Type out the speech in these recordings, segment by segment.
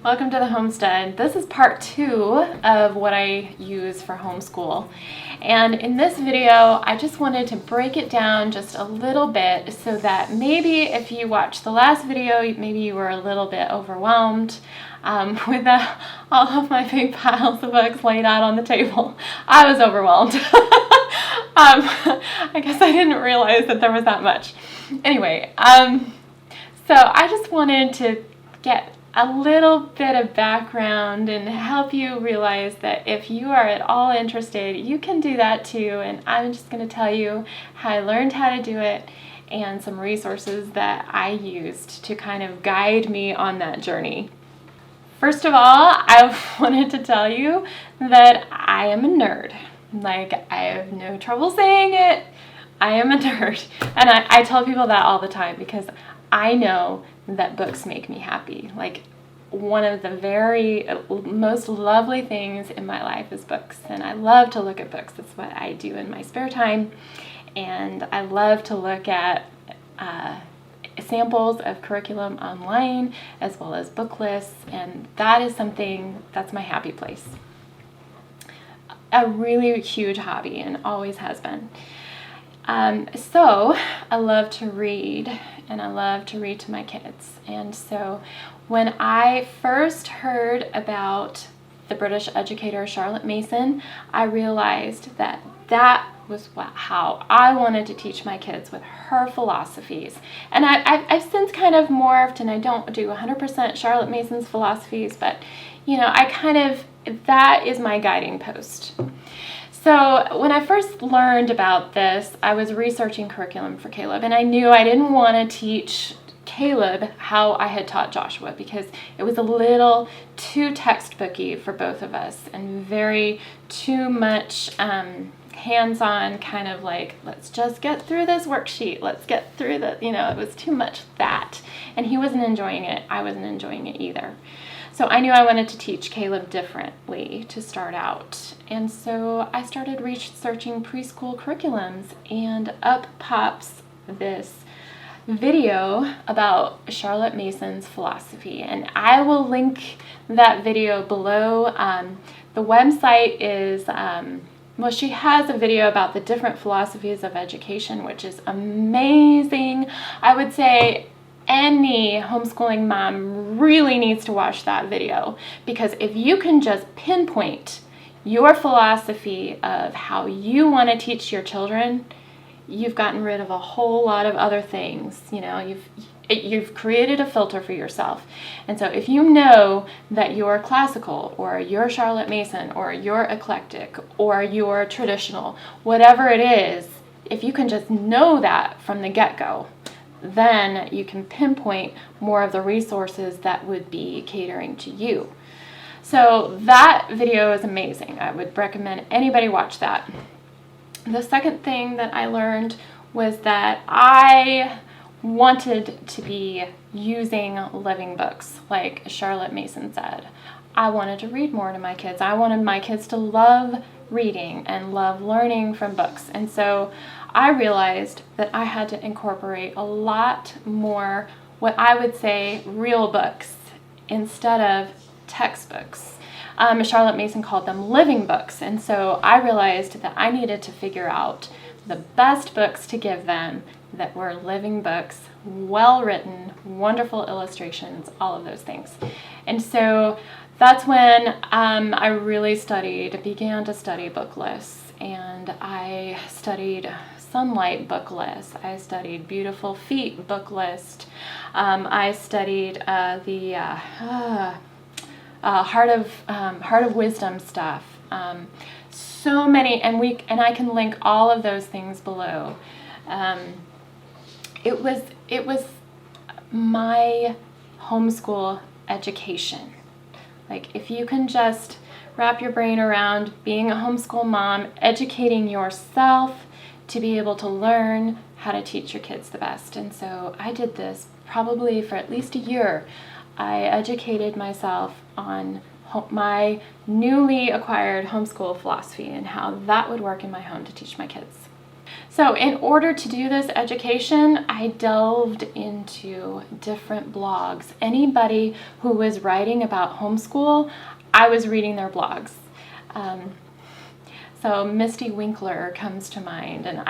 Welcome to the homestead. This is part 2 of what I use for homeschool. And in this video, I just wanted to break it down just a little bit so that maybe if you watched the last video, maybe you were a little bit overwhelmed with all of my big piles of books laid out on the table. I was overwhelmed. I guess I didn't realize that there was that much. Anyway, so I just wanted to get a little bit of background and help you realize that if you are at all interested, you can do that too. And I'm just going to tell you how I learned how to do it and some resources that I used to kind of guide me on that journey. First of all, I wanted to tell you that I am a nerd. Like, I have no trouble saying it. I am a nerd. And I tell people that all the time because I know that books make me happy. Like, one of the very most lovely things in my life is books, and I love to look at books. That's what I do in my spare time, and I love to look at samples of curriculum online as well as book lists, and that is something that's my happy place. A really huge hobby and always has been. So I love to read, and I love to read to my kids. And so when I first heard about the British educator Charlotte Mason, I realized that that was how I wanted to teach my kids, with her philosophies. And I've since kind of morphed, and I don't do 100% Charlotte Mason's philosophies, but that is my guiding post. So when I first learned about this, I was researching curriculum for Caleb, and I knew I didn't want to teach Caleb how I had taught Joshua because it was a little too textbooky for both of us and very too much hands-on, kind of like, let's just get through this worksheet, let's get through the, it was too much that. And he wasn't enjoying it. I wasn't enjoying it either. So I knew I wanted to teach Caleb differently to start out. And so I started researching preschool curriculums, and up pops this video about Charlotte Mason's philosophy. And I will link that video below. The website is, she has a video about the different philosophies of education, which is amazing. I would say any homeschooling mom really needs to watch that video, because if you can just pinpoint your philosophy of how you want to teach your children, you've gotten rid of a whole lot of other things. You've created a filter for yourself. And so if you know that you're classical, or you're Charlotte Mason, or you're eclectic, or you're traditional, whatever it is, if you can just know that from the get-go, then you can pinpoint more of the resources that would be catering to you. So that video is amazing. I would recommend anybody watch that. The second thing that I learned was that I wanted to be using living books, like Charlotte Mason said. I wanted to read more to my kids. I wanted my kids to love reading and love learning from books. And so I realized that I had to incorporate a lot more, what I would say, real books instead of textbooks. Charlotte Mason called them living books. And so I realized that I needed to figure out the best books to give them that were living books, well written, wonderful illustrations, all of those things. And so that's when I really began to study book lists. And I studied Sunlight book list. I studied Beautiful Feet book list. I studied the Heart of Wisdom stuff. So many, and I can link all of those things below. It was my homeschool education. Like, if you can just wrap your brain around being a homeschool mom, educating yourself to be able to learn how to teach your kids the best. And so I did this probably for at least a year. I educated myself on my newly acquired homeschool philosophy and how that would work in my home to teach my kids. So in order to do this education, I delved into different blogs. Anybody who was writing about homeschool, I was reading their blogs. So Mystie Winckler comes to mind, and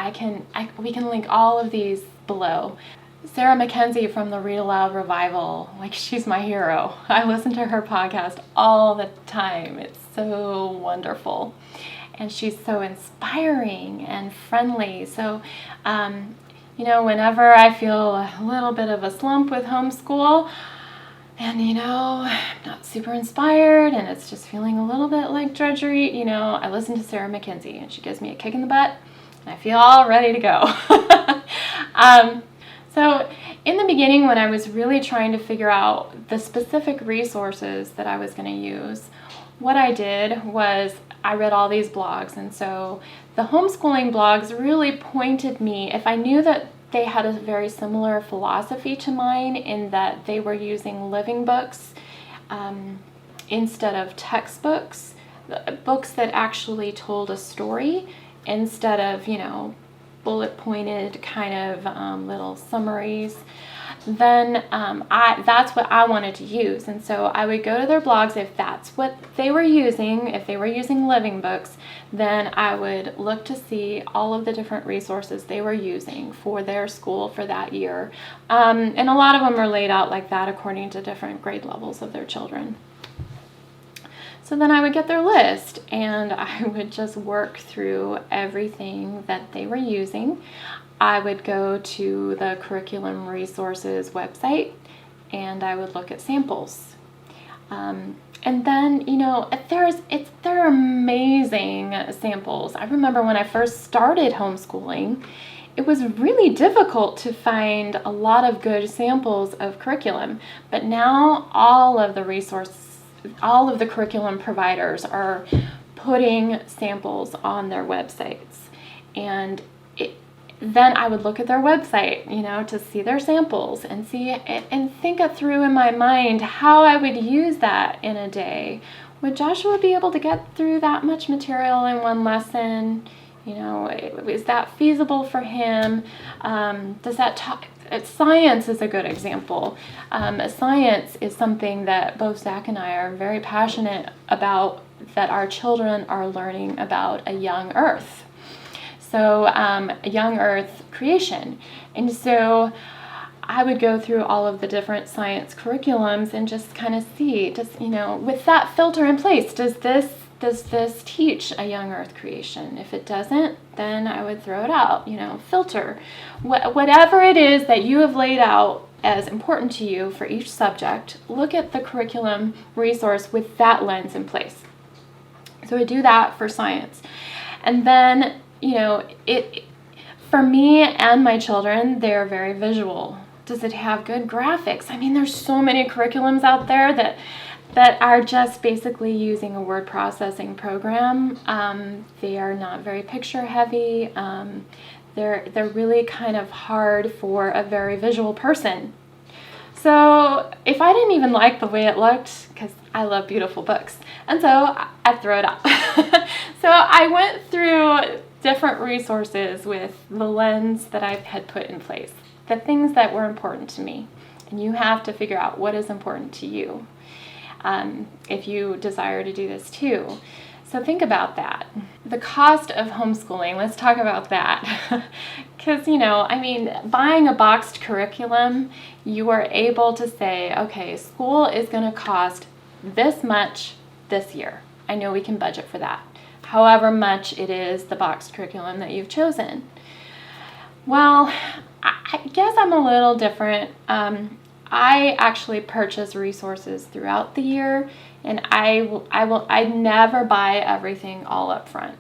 we can link all of these below. Sarah Mackenzie from the Aloud Revival, like, she's my hero. I listen to her podcast all the time. It's so wonderful. And she's so inspiring and friendly. So, whenever I feel a little bit of a slump with homeschool, and, I'm not super inspired, and it's just feeling a little bit like drudgery, I listen to Sarah Mackenzie, and she gives me a kick in the butt, and I feel all ready to go. So in the beginning, when I was really trying to figure out the specific resources that I was going to use, what I did was I read all these blogs. And so the homeschooling blogs really pointed me, if I knew that they had a very similar philosophy to mine in that they were using living books instead of textbooks, books that actually told a story instead of, bullet pointed kind of little summaries, then that's what I wanted to use. And so I would go to their blogs. If that's what they were using, if they were using living books, then I would look to see all of the different resources they were using for their school for that year. And a lot of them are laid out like that according to different grade levels of their children. So then I would get their list, and I would just work through everything that they were using. I would go to the Curriculum Resources website, and I would look at samples. And then, they're amazing samples. I remember when I first started homeschooling, it was really difficult to find a lot of good samples of curriculum, but now all of the curriculum providers are putting samples on their websites. And then I would look at their website, to see their samples and think it through in my mind how I would use that in a day. Would Joshua be able to get through that much material in one lesson? Is that feasible for him? Science is a good example. Science is something that both Zach and I are very passionate about, that our children are learning about a young earth. So a young earth creation. And so I would go through all of the different science curriculums and just kind of see, with that filter in place, does this teach a young earth creation? If it doesn't, then I would throw it out, filter. Whatever it is that you have laid out as important to you for each subject, look at the curriculum resource with that lens in place. So I do that for science. And then, for me and my children, they're very visual. Does it have good graphics? There's so many curriculums out there that are just basically using a word processing program. They are not very picture heavy. They're really kind of hard for a very visual person. So if I didn't even like the way it looked, because I love beautiful books, and so I throw it out. So I went through different resources with the lens that I had put in place, the things that were important to me. And you have to figure out what is important to you if you desire to do this too. So think about that. The cost of homeschooling, let's talk about that. Because, buying a boxed curriculum, you are able to say, okay, school is going to cost this much this year. I know we can budget for that. However much it is the boxed curriculum that you've chosen. Well, I guess I'm a little different. I actually purchase resources throughout the year, and I never buy everything all up front.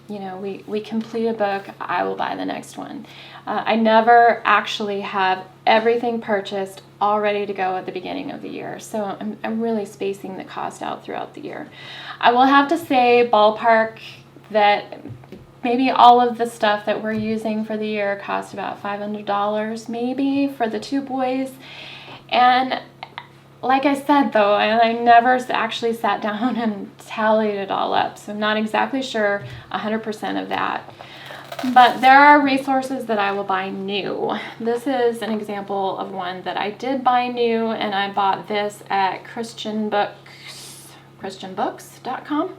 We complete a book, I will buy the next one. I never actually have everything purchased all ready to go at the beginning of the year. So I'm really spacing the cost out throughout the year. I will have to say, ballpark, that maybe all of the stuff that we're using for the year cost about $500 maybe for the two boys. And like I said, though, I never actually sat down and tallied it all up, so I'm not exactly sure 100% of that. But there are resources that I will buy new. This is an example of one that I did buy new, and I bought this at christianbooks.com.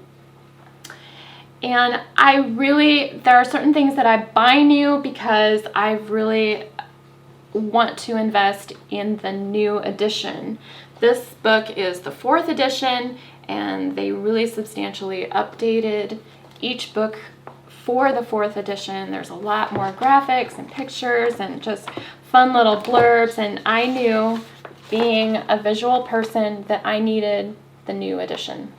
And there are certain things that I buy new because I really want to invest in the new edition. This book is the 4th edition, and they really substantially updated each book for the 4th edition. There's a lot more graphics and pictures and just fun little blurbs, and I knew, being a visual person, that I needed the new edition.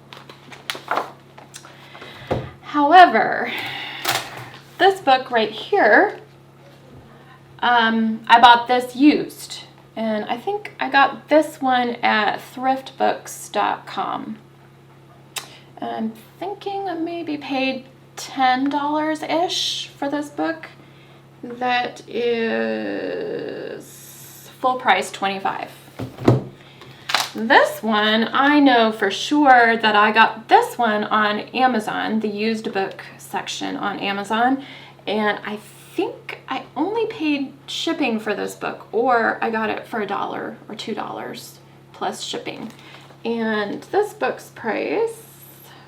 However, this book right here, I bought this used, and I think I got this one at thriftbooks.com. I'm thinking I maybe paid $10-ish for this book. That is full price $25. This one, I know for sure that I got this one on Amazon, the used book section on Amazon, and I think I only paid shipping for this book, or I got it for $1 or $2 plus shipping. And this book's price,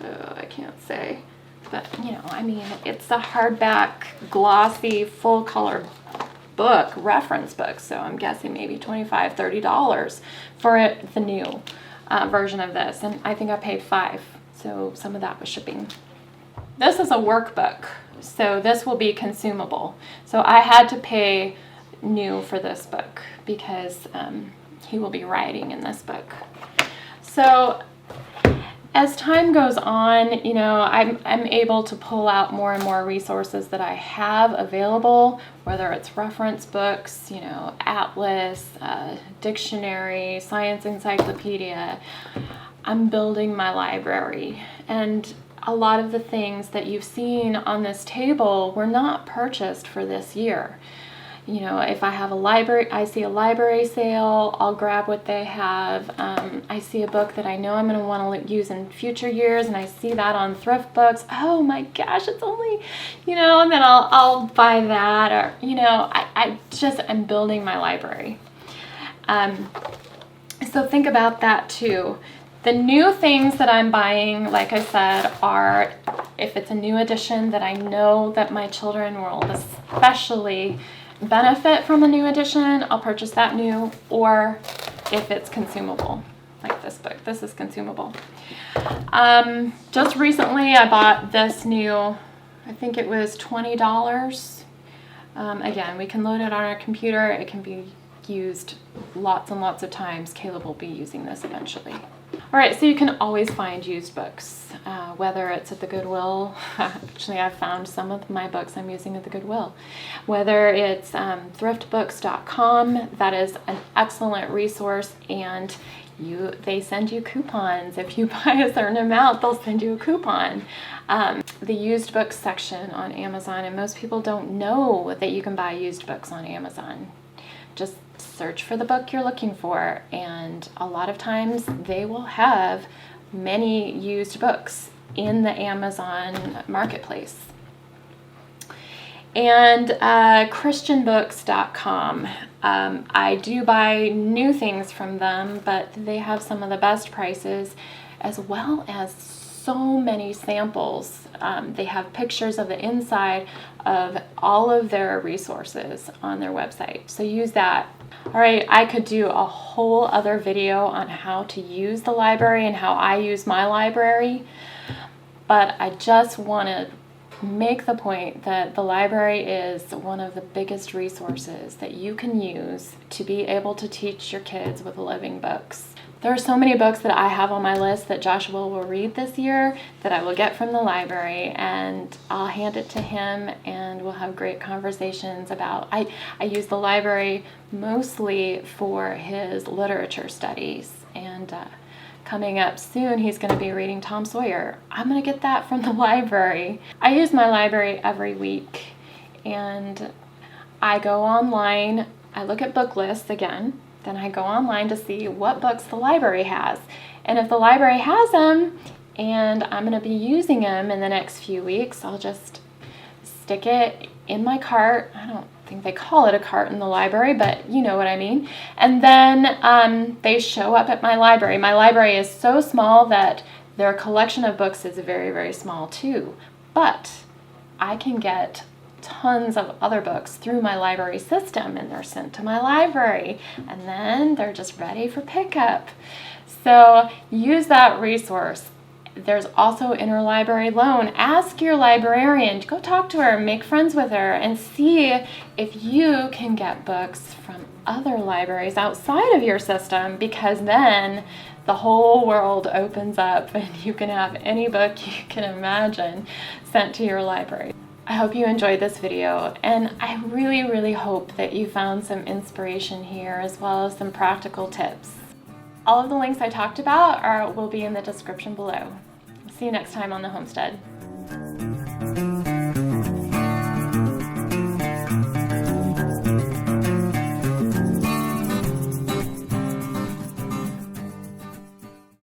I can't say, but it's a hardback, glossy, full color book, reference book, so I'm guessing maybe $25, $30 for the new version of this, and I think I paid $5, so some of that was shipping. This is a workbook, so this will be consumable, so I had to pay new for this book because he will be writing in this book. So as time goes on, I'm able to pull out more and more resources that I have available, whether it's reference books, atlas, dictionary, science encyclopedia. I'm building my library, and a lot of the things that you've seen on this table were not purchased for this year. If I see a library sale, I'll grab what they have. I see a book that I know I'm going to want to use in future years, and I see that on Thrift Books. Oh my gosh, it's only, and then I'll buy that, or, I'm building my library. So think about that too. The new things that I'm buying, like I said, are, if it's a new edition that I know that my children will especially benefit from a new edition, I'll purchase that new, or if it's consumable, like this book. This is consumable. Just recently I bought this new, I think it was $20. Again, we can load it on our computer. It can be used lots and lots of times. Caleb will be using this eventually. All right, so you can always find used books, whether it's at the Goodwill. Actually, I've found some of my books I'm using at the Goodwill. Whether it's thriftbooks.com, that is an excellent resource, and they send you coupons. If you buy a certain amount, they'll send you a coupon. The used books section on Amazon, and most people don't know that you can buy used books on Amazon. Just search for the book you're looking for, and a lot of times they will have many used books in the Amazon marketplace. And christianbooks.com, I do buy new things from them, but they have some of the best prices, as well as so many samples. They have pictures of the inside of all of their resources on their website, so use that. All right, I could do a whole other video on how to use the library and how I use my library, but I just want to make the point that the library is one of the biggest resources that you can use to be able to teach your kids with living books. There are so many books that I have on my list that Joshua will read this year that I will get from the library, and I'll hand it to him, and we'll have great conversations about. I use the library mostly for his literature studies, and coming up soon he's going to be reading Tom Sawyer. I'm going to get that from the library. I use my library every week, and I go online, I look at book lists again, then I go online to see what books the library has. And if the library has them and I'm going to be using them in the next few weeks, I'll just stick it in my cart. I don't think they call it a cart in the library, but you know what I mean. And then they show up at my library. My library is so small that their collection of books is very, very small too. But I can get tons of other books through my library system, and they're sent to my library, and then they're just ready for pickup. So use that resource. There's also Interlibrary Loan. Ask your librarian, go talk to her, make friends with her, and see if you can get books from other libraries outside of your system, because then the whole world opens up and you can have any book you can imagine sent to your library. I hope you enjoyed this video, and I really, really hope that you found some inspiration here as well as some practical tips. All of the links I talked about will be in the description below. See you next time on The Homestead.